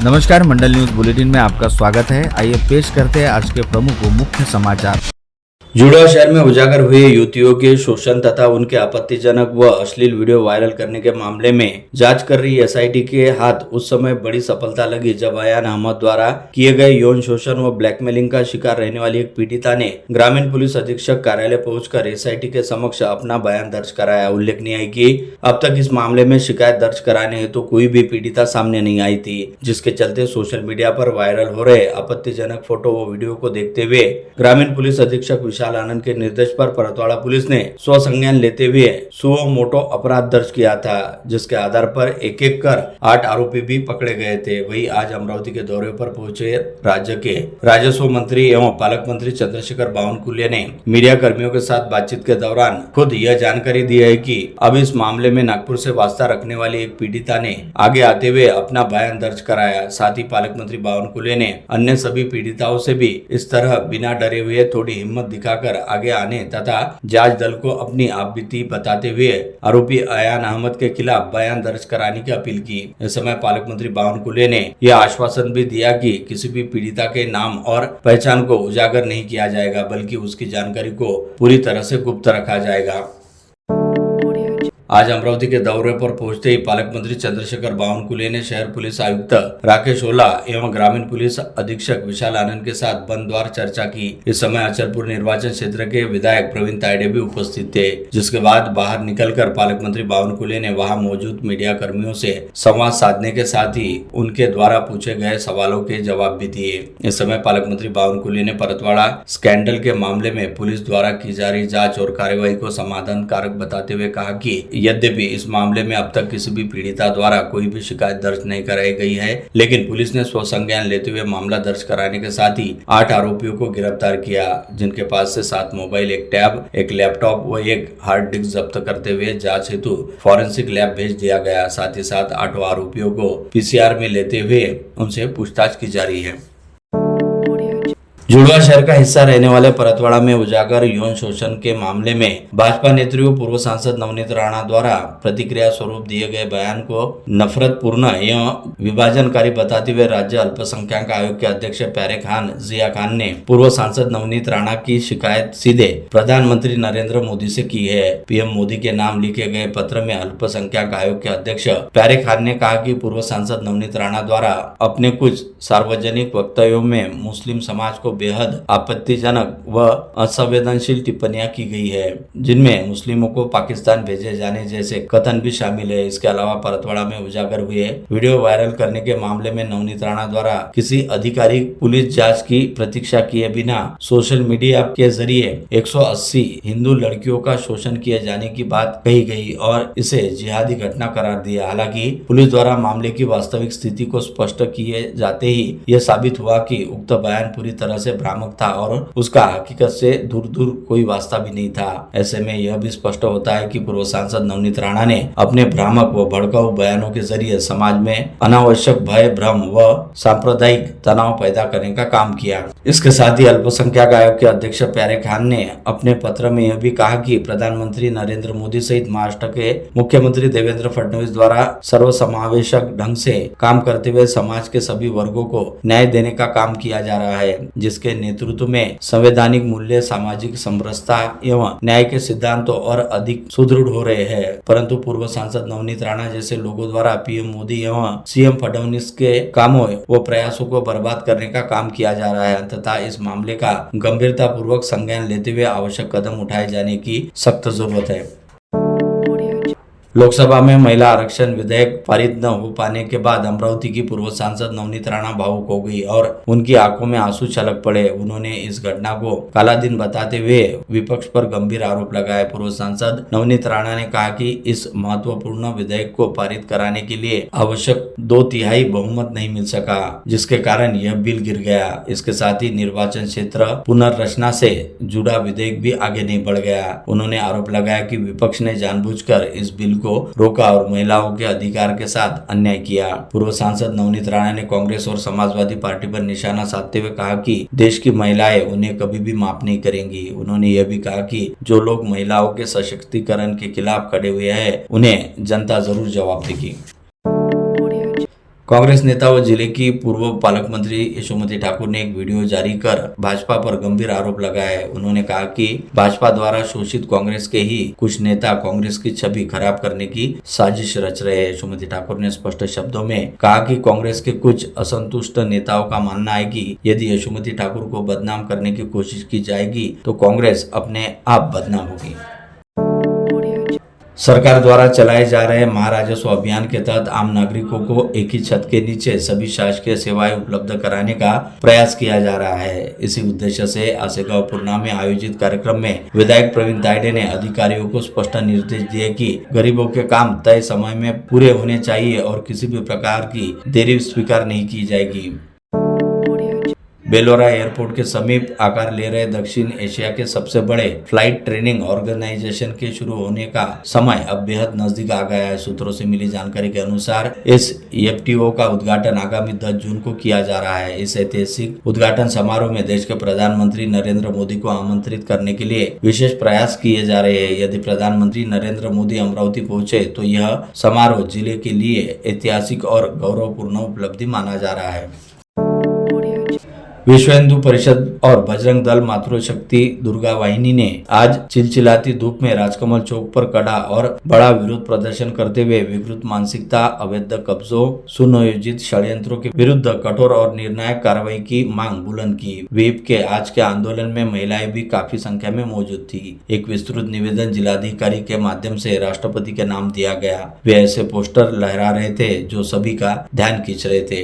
नमस्कार, मंडल news bulletin में आपका स्वागत है। आइए पेश करते हैं आज के प्रमुख व मुख्य समाचार। जुड़वा शहर में उजागर हुए युवतियों के शोषण तथा उनके आपत्तिजनक व अश्लील वीडियो वायरल करने के मामले में जांच कर रही एसआईटी के हाथ उस समय बड़ी सफलता लगी जब अयान अहमद द्वारा किए गए यौन शोषण व ब्लैकमेलिंग का शिकार रहने वाली एक पीड़िता ने ग्रामीण पुलिस अधीक्षक कार्यालय पहुंचकर एसआईटी के समक्ष अपना बयान दर्ज कराया। उल्लेखनीय है कि अब तक इस मामले में शिकायत दर्ज कराने हेतु तो कोई भी पीड़िता सामने नहीं आई थी, जिसके चलते सोशल मीडिया पर वायरल हो रहे आपत्तिजनक फोटो व वीडियो को देखते हुए ग्रामीण पुलिस अधीक्षक विशाल आनंद के निर्देश पर परतवाड़ा पुलिस ने स्वसंज्ञान लेते हुए सुओ मोटो अपराध दर्ज किया था, जिसके आधार पर एक एक कर 8 आरोपी भी पकड़े गए थे। वहीं आज अमरावती के दौरे पर पहुंचे राज्य के राजस्व मंत्री एवं पालक मंत्री चंद्रशेखर बावनकुले ने मीडिया कर्मियों के साथ बातचीत के दौरान खुद यह जानकारी दी है कि अब इस मामले में नागपुर से वास्ता रखने वाली एक पीड़िता ने आगे आते हुए अपना बयान दर्ज कराया। साथ ही पालक मंत्री बावनकुले ने अन्य सभी पीड़िताओं से भी इस तरह बिना डरे हुए थोड़ी हिम्मत दिखाकर आगे आने तथा जांच दल को अपनी आपबीती बताते हुए आरोपी अयान अहमद के खिलाफ बयान दर्ज कराने की अपील की। इस समय पालक मंत्री बावनकुले ने यह आश्वासन भी दिया कि किसी भी पीड़िता के नाम और पहचान को उजागर नहीं किया जाएगा, बल्कि उसकी जानकारी को पूरी तरह से गुप्त रखा जाएगा। आज अमरावती के दौरे पर पहुंचते ही पालक मंत्री चंद्रशेखर बावनकुले ने शहर पुलिस आयुक्त राकेश ओला एवं ग्रामीण पुलिस अधीक्षक विशाल आनंद के साथ बंद द्वार चर्चा की। इस समय अचलपुर निर्वाचन क्षेत्र के विधायक प्रवीण तायडे भी उपस्थित थे, जिसके बाद बाहर निकलकर पालक मंत्री बावनकुले ने वहां मौजूद मीडिया कर्मियों से संवाद साधने के साथ ही उनके द्वारा पूछे गए सवालों के जवाब भी दिए। इस समय पालक मंत्री बावनकुले ने परतवाड़ा स्कैंडल के मामले में पुलिस द्वारा की जा रही जाँच और कार्यवाही को समाधान कारक बताते हुए कहा कि यद्यपि इस मामले में अब तक किसी भी पीड़िता द्वारा कोई भी शिकायत दर्ज नहीं कराई गई है, लेकिन पुलिस ने स्वसंज्ञान लेते हुए मामला दर्ज कराने के साथ ही 8 आरोपियों को गिरफ्तार किया, जिनके पास से 7 मोबाइल, एक टैब, एक लैपटॉप व एक हार्ड डिस्क जब्त करते हुए जांच हेतु फॉरेंसिक लैब भेज दिया गया। साथ ही साथ 8 आरोपियों को पीसीआर में लेते हुए उनसे पूछताछ की जा रही है। जुड़वा शहर का हिस्सा रहने वाले परतवाड़ा में उजागर यौन शोषण के मामले में भाजपा नेत्री व पूर्व सांसद नवनीत राणा द्वारा प्रतिक्रिया स्वरूप दिए गए बयान को नफरतपूर्ण एवं विभाजनकारी बताते हुए राज्य अल्पसंख्यक आयोग के अध्यक्ष प्यारे खान जिया खान ने पूर्व सांसद नवनीत राणा की शिकायत सीधे प्रधानमंत्री नरेंद्र मोदी से की है। पीएम मोदी के नाम लिखे गए पत्र में अल्पसंख्यक आयोग के अध्यक्ष प्यारे खान ने कहा कि पूर्व सांसद नवनीत राणा द्वारा अपने कुछ सार्वजनिक वक्तव्यों में मुस्लिम समाज को बेहद आपत्तिजनक व असंवेदनशील टिप्पणियां की गई है, जिनमें मुस्लिमों को पाकिस्तान भेजे जाने जैसे कथन भी शामिल है। इसके अलावा परतवाड़ा में उजागर हुए वीडियो वायरल करने के मामले में नवनीत राणा द्वारा किसी आधिकारिक पुलिस जांच की प्रतीक्षा किए बिना सोशल मीडिया के जरिए 180 हिंदू लड़कियों का शोषण किए जाने की बात कही गई और इसे जिहादी घटना करार दिया। हालांकि पुलिस द्वारा मामले की वास्तविक स्थिति को स्पष्ट किए जाते ही यह साबित हुआ कि उक्त बयान पूरी तरह से भ्रामक था और उसका हकीकत से दूर दूर कोई वास्ता भी नहीं था। ऐसे में यह भी स्पष्ट होता है कि पूर्व सांसद नवनीत राणा ने अपने भ्रामक व भड़काऊ बयानों के जरिए समाज में अनावश्यक भय, भ्रम व सांप्रदायिक तनाव पैदा करने का काम किया। इसके साथ ही अल्पसंख्यक आयोग के अध्यक्ष प्यारे खान ने अपने पत्र में यह भी कहा कि प्रधानमंत्री नरेंद्र मोदी सहित महाराष्ट्र के मुख्यमंत्री देवेंद्र फडणवीस द्वारा सर्वसमावेशक ढंग से काम करते हुए समाज के सभी वर्गों को न्याय देने का काम किया जा रहा है, जिसके नेतृत्व में संवैधानिक मूल्य, सामाजिक समरसता एवं न्याय के सिद्धांतों और अधिक सुदृढ़ हो रहे हैं। परंतु पूर्व सांसद नवनीत राणा जैसे लोगों द्वारा पीएम मोदी एवं सीएम फडणवीस के कामों व प्रयासों को बर्बाद करने का काम किया जा रहा है तथा इस मामले का गंभीरता पूर्वक संज्ञान लेते हुए आवश्यक कदम उठाए जाने की सख्त जरूरत है। लोकसभा में महिला आरक्षण विधेयक पारित न हो पाने के बाद अमरावती की पूर्व सांसद नवनीत राणा भावुक हो गई और उनकी आंखों में आंसू छलक पड़े। उन्होंने इस घटना को काला दिन बताते हुए विपक्ष पर गंभीर आरोप लगाए। पूर्व सांसद नवनीत राणा ने कहा कि इस महत्वपूर्ण विधेयक को पारित कराने के लिए आवश्यक 2/3 बहुमत नहीं मिल सका, जिसके कारण यह बिल गिर गया। इसके साथ ही निर्वाचन क्षेत्र पुनर्रचना से जुड़ा विधेयक भी आगे नहीं बढ़ गया। उन्होंने आरोप लगाया कि विपक्ष ने जानबूझकर इस बिल को रोका और महिलाओं के अधिकार के साथ अन्याय किया। पूर्व सांसद नवनीत राणा ने कांग्रेस और समाजवादी पार्टी पर निशाना साधते हुए कहा कि देश की महिलाएं उन्हें कभी भी माफ नहीं करेंगी। उन्होंने यह भी कहा कि जो लोग महिलाओं के सशक्तिकरण के खिलाफ खड़े हुए हैं, उन्हें जनता जरूर जवाब देगी। कांग्रेस नेता व जिले की पूर्व पालक मंत्री यशोमती ठाकुर ने एक वीडियो जारी कर भाजपा पर गंभीर आरोप लगाया है। उन्होंने कहा कि भाजपा द्वारा शोषित कांग्रेस के ही कुछ नेता कांग्रेस की छवि खराब करने की साजिश रच रहे हैं। यशोमती ठाकुर ने स्पष्ट शब्दों में कहा कि कांग्रेस के कुछ असंतुष्ट नेताओं का मानना है कि यदि यशोमती ठाकुर को बदनाम करने की कोशिश की जाएगी तो कांग्रेस अपने आप बदनाम होगी। सरकार द्वारा चलाए जा रहे महाराजस्व अभियान के तहत आम नागरिकों को एक ही छत के नीचे सभी शासकीय सेवाएं उपलब्ध कराने का प्रयास किया जा रहा है। इसी उद्देश्य से आसेगांव पूर्णा में आयोजित कार्यक्रम में विधायक प्रवीण दाइडे ने अधिकारियों को स्पष्ट निर्देश दिए कि गरीबों के काम तय समय में पूरे होने चाहिए और किसी भी प्रकार की देरी स्वीकार नहीं की जाएगी। बेलोरा एयरपोर्ट के समीप आकार ले रहे दक्षिण एशिया के सबसे बड़े फ्लाइट ट्रेनिंग ऑर्गेनाइजेशन के शुरू होने का समय अब बेहद नजदीक आ गया है। सूत्रों से मिली जानकारी के अनुसार इस एफटीओ का उद्घाटन आगामी 10 जून को किया जा रहा है। इस ऐतिहासिक उद्घाटन समारोह में देश के प्रधानमंत्री नरेंद्र मोदी को आमंत्रित करने के लिए विशेष प्रयास किए जा रहे हैं। यदि प्रधानमंत्री नरेंद्र मोदी अमरावती पहुंचे तो यह समारोह जिले के लिए ऐतिहासिक और गौरवपूर्ण उपलब्धि माना जा रहा है। विश्व हिंदू परिषद और बजरंग दल मातृशक्ति दुर्गा वाहिनी ने आज चिलचिलाती धूप में राजकमल चौक पर कड़ा और बड़ा विरोध प्रदर्शन करते हुए विकृत मानसिकता, अवैध कब्जों, सुनियोजित षड्यंत्रों के विरुद्ध कठोर और निर्णायक कार्रवाई की मांग बुलंद की। विप के आज के आंदोलन में महिलाएं भी काफी संख्या में मौजूद थी। एक विस्तृत निवेदन जिलाधिकारी के माध्यम से राष्ट्रपति के नाम दिया गया। वे ऐसे पोस्टर लहरा रहे थे जो सभी का ध्यान खींच रहे थे।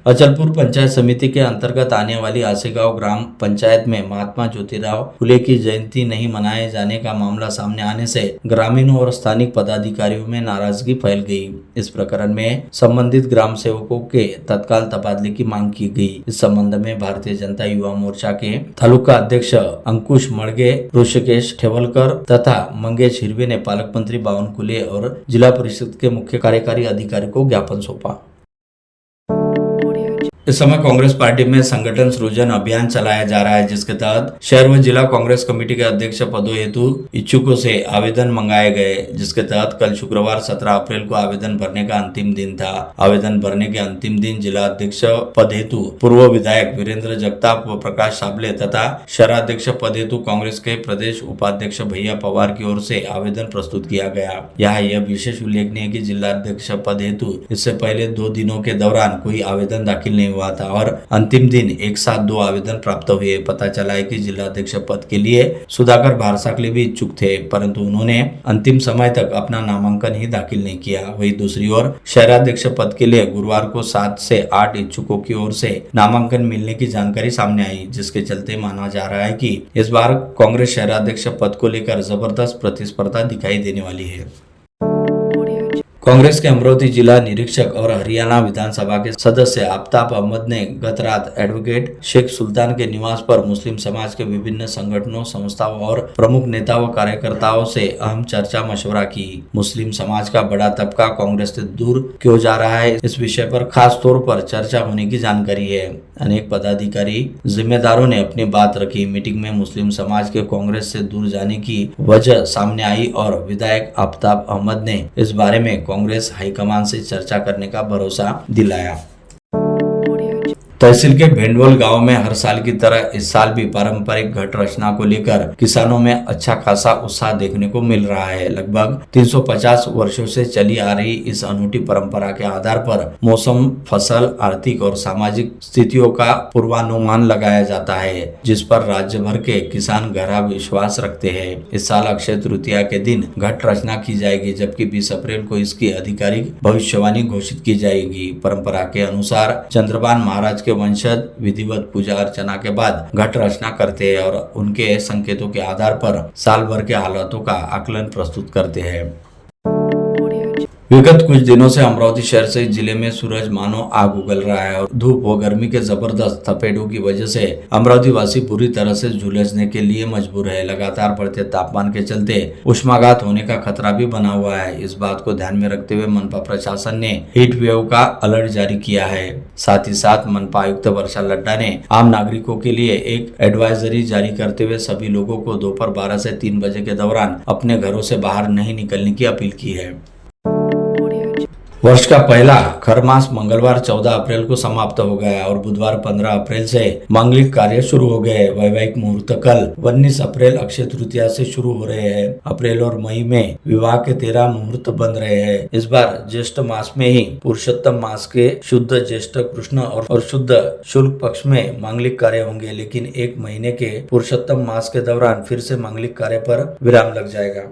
अचलपुर पंचायत समिति के अंतर्गत आने वाली आसेगांव ग्राम पंचायत में महात्मा ज्योतिराव फुले की जयंती नहीं मनाए जाने का मामला सामने आने से ग्रामीणों और स्थानिक पदाधिकारियों में नाराजगी फैल गई। इस प्रकरण में संबंधित ग्राम सेवकों के तत्काल तबादले की मांग की गई। इस संबंध में भारतीय जनता युवा मोर्चा के तालुका अध्यक्ष अंकुश मड़गे, ऋषिकेश ठेवलकर तथा मंगेश हिरवे ने पालक मंत्री बावन कुले और जिला परिषद के मुख्य कार्यकारी अधिकारी को ज्ञापन सौंपा। इस समय कांग्रेस पार्टी में संगठन सृजन अभियान चलाया जा रहा है, जिसके तहत शहर व जिला कांग्रेस कमेटी के अध्यक्ष पदों हेतु इच्छुकों से आवेदन मंगाए गए, जिसके तहत कल शुक्रवार 17 अप्रैल को आवेदन भरने का अंतिम दिन था। आवेदन भरने के अंतिम दिन जिला अध्यक्ष पद हेतु पूर्व विधायक वीरेंद्र जगताप व प्रकाश साबले तथा शहराध्यक्ष पद हेतु कांग्रेस के प्रदेश उपाध्यक्ष भैया पवार की ओर से आवेदन प्रस्तुत किया गया। यहाँ यह विशेष उल्लेखनीय है कि जिलाध्यक्ष पद हेतु इससे पहले 2 दिनों के दौरान कोई आवेदन दाखिल नहीं हुआ था और अंतिम दिन एक साथ 2 आवेदन प्राप्त हुए। पता चला है कि जिलाध्यक्ष पद के लिए सुधाकर भारसाकले भी इच्छुक थे, परंतु उन्होंने अंतिम समय तक अपना नामांकन ही दाखिल नहीं किया। वहीं दूसरी ओर शहराध्यक्ष पद के लिए गुरुवार को 7 से 8 इच्छुकों की ओर से नामांकन मिलने की जानकारी सामने आई, जिसके चलते माना जा रहा है कि इस बार कांग्रेस शहराध्यक्ष पद को लेकर जबरदस्त प्रतिस्पर्धा दिखाई देने वाली है। कांग्रेस के अमरावती जिला निरीक्षक और हरियाणा विधानसभा के सदस्य आफ्ताब अहमद ने गत रात एडवोकेट शेख सुल्तान के निवास पर मुस्लिम समाज के विभिन्न संगठनों, संस्थाओं और प्रमुख नेताओं व कार्यकर्ताओं से अहम चर्चा मशवरा की। मुस्लिम समाज का बड़ा तबका कांग्रेस से दूर क्यों जा रहा है, इस विषय पर खास तौर पर चर्चा होने की जानकारी है। अनेक पदाधिकारी जिम्मेदारों ने अपनी बात रखी। मीटिंग में मुस्लिम समाज के कांग्रेस से दूर जाने की वजह सामने आई और विधायक आफ्ताब अहमद ने इस बारे में कांग्रेस हाईकमान से चर्चा करने का भरोसा दिलाया। तहसील के भेंडवल गांव में हर साल की तरह इस साल भी पारंपरिक घट रचना को लेकर किसानों में अच्छा खासा उत्साह देखने को मिल रहा है। लगभग 350 वर्षों से चली आ रही इस अनूठी परंपरा के आधार पर मौसम, फसल, आर्थिक और सामाजिक स्थितियों का पूर्वानुमान लगाया जाता है, जिस पर राज्य भर के किसान गहरा विश्वास रखते हैं। इस साल अक्षय तृतीया के दिन घट रचना की जाएगी, जबकि 20 अप्रैल को इसकी आधिकारिक भविष्यवाणी घोषित की जाएगी। परंपरा के अनुसार चंद्रभान महाराज वंशज विधिवत पूजा अर्चना के बाद घट रचना करते हैं और उनके संकेतों के आधार पर साल भर के हालातों का आकलन प्रस्तुत करते हैं। विगत कुछ दिनों से अमरावती शहर से जिले में सूरज मानो आग उगल रहा है और धूप व गर्मी के जबरदस्त थपेड़ों की वजह से अमरावती वासी बुरी तरह से झुलसने के लिए मजबूर है। लगातार बढ़ते तापमान के चलते उष्माघात होने का खतरा भी बना हुआ है। इस बात को ध्यान में रखते हुए मनपा प्रशासन ने हीट वेव का अलर्ट जारी किया है। साथ ही साथ मनपा आयुक्त वर्षा लड्डा ने आम नागरिकों के लिए एक एडवाइजरी जारी करते हुए सभी लोगों को दोपहर 12 से 3 बजे के दौरान अपने घरों से बाहर नहीं निकलने की अपील की है। वर्ष का पहला खर मास मंगलवार 14 अप्रैल को समाप्त हो गया और बुधवार 15 अप्रैल से मांगलिक कार्य शुरू हो गए। वैवाहिक मुहूर्त कल 19 अप्रैल अक्षय तृतीया से शुरू हो रहे हैं। अप्रैल और मई में विवाह के 13 मुहूर्त बन रहे हैं। इस बार ज्येष्ठ मास में ही पुरुषोत्तम मास के शुद्ध ज्येष्ठ कृष्ण और शुद्ध शुक्ल पक्ष में मांगलिक कार्य होंगे, लेकिन एक महीने के पुरुषोत्तम मास के दौरान फिर से मांगलिक कार्य पर विराम लग जाएगा।